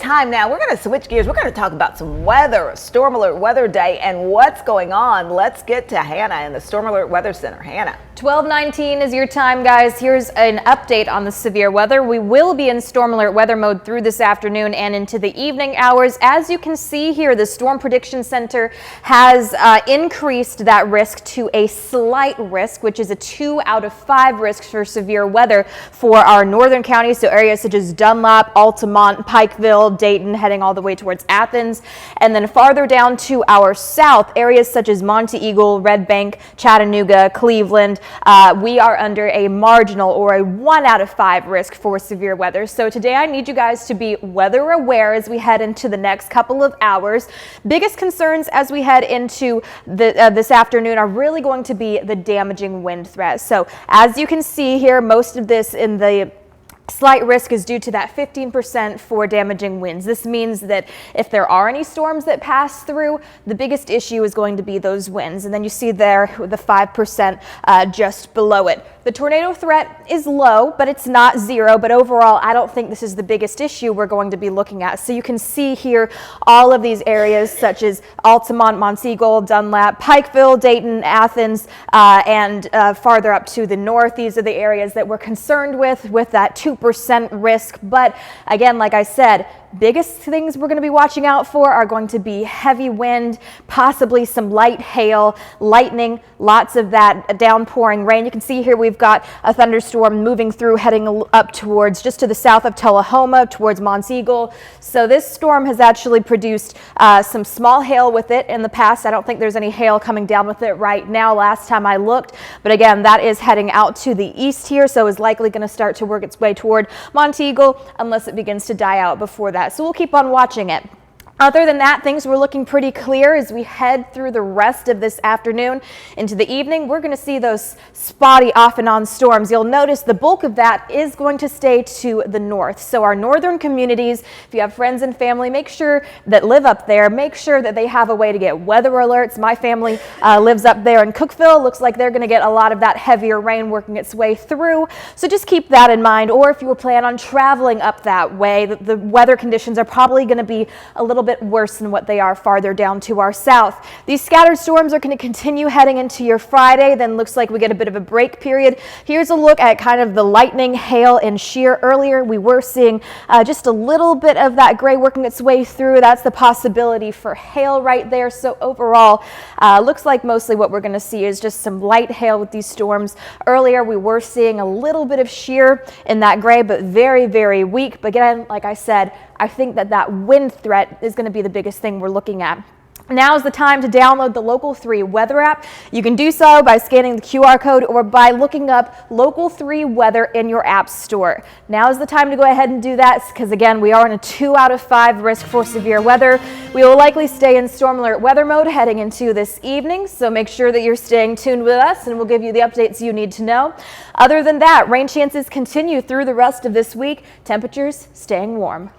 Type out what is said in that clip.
time now. We're going to switch gears. We're going to talk about some weather, a storm alert weather day, and what's going on. Let's get to Hannah in the Storm Alert Weather Center. Hannah. 12:19 is your time, guys. Here's an update on the severe weather. We will be in storm alert weather mode through this afternoon and into the evening hours. As you can see here, the Storm Prediction Center has increased that risk to a slight risk, which is a 2 out of 5 risks for severe weather for our northern counties. So areas such as Dunlap, Altamont, Pikeville, Dayton, heading all the way towards Athens. And then farther down to our south, areas such as Monte Eagle, Red Bank, Chattanooga, Cleveland, we are under a marginal or a 1 out of 5 risk for severe weather. So today I need you guys to be weather aware as we head into the next couple of hours. Biggest concerns as we head into this afternoon are really going to be the damaging wind threat. So as you can see here, most of this in the slight risk is due to that 15% for damaging winds. This means that if there are any storms that pass through, the biggest issue is going to be those winds. And then you see there the 5% just below it. The tornado threat is low, but it's not zero. But overall, I don't think this is the biggest issue we're going to be looking at. So you can see here all of these areas such as Altamont, Monteagle, Dunlap, Pikeville, Dayton, Athens, and farther up to the north. These are the areas that we're concerned with that 2% risk. But again, like I said, biggest things we're going to be watching out for are going to be heavy wind, possibly some light hail, lightning, lots of that downpouring rain. You can see here we've got a thunderstorm moving through, heading up towards just to the south of Tullahoma, towards Monteagle. So this storm has actually produced some small hail with it in the past. I don't think there's any hail coming down with it right now last time I looked. But again, that is heading out to the east here, so is likely going to start to work its way toward Monteagle unless it begins to die out before that. So we'll keep on watching it. Other than that, things were looking pretty clear as we head through the rest of this afternoon into the evening. We're going to see those spotty off and on storms. You'll notice the bulk of that is going to stay to the north. So our northern communities, if you have friends and family, make sure that live up there, make sure that they have a way to get weather alerts. My family lives up there in Cookeville. Looks like they're going to get a lot of that heavier rain working its way through. So just keep that in mind. Or if you were planning on traveling up that way, the weather conditions are probably going to be a little bit worse than what they are farther down to our south. These scattered storms are going to continue heading into your Friday. Then looks like we get a bit of a break period. Here's a look at kind of the lightning, hail, and shear. Earlier we were seeing just a little bit of that gray working its way through. That's the possibility for hail right there. So overall, looks like mostly what we're going to see is just some light hail with these storms. Earlier we were seeing a little bit of shear in that gray, but very, very weak. But again, like I said, I think that wind threat is going to be the biggest thing we're looking at. Now is the time to download the Local 3 weather app. You can do so by scanning the QR code or by looking up Local 3 weather in your app store. Now is the time to go ahead and do that because again, we are in a 2 out of 5 risk for severe weather. We will likely stay in storm alert weather mode heading into this evening, so make sure that you're staying tuned with us and we'll give you the updates you need to know. Other than that, rain chances continue through the rest of this week. Temperatures staying warm.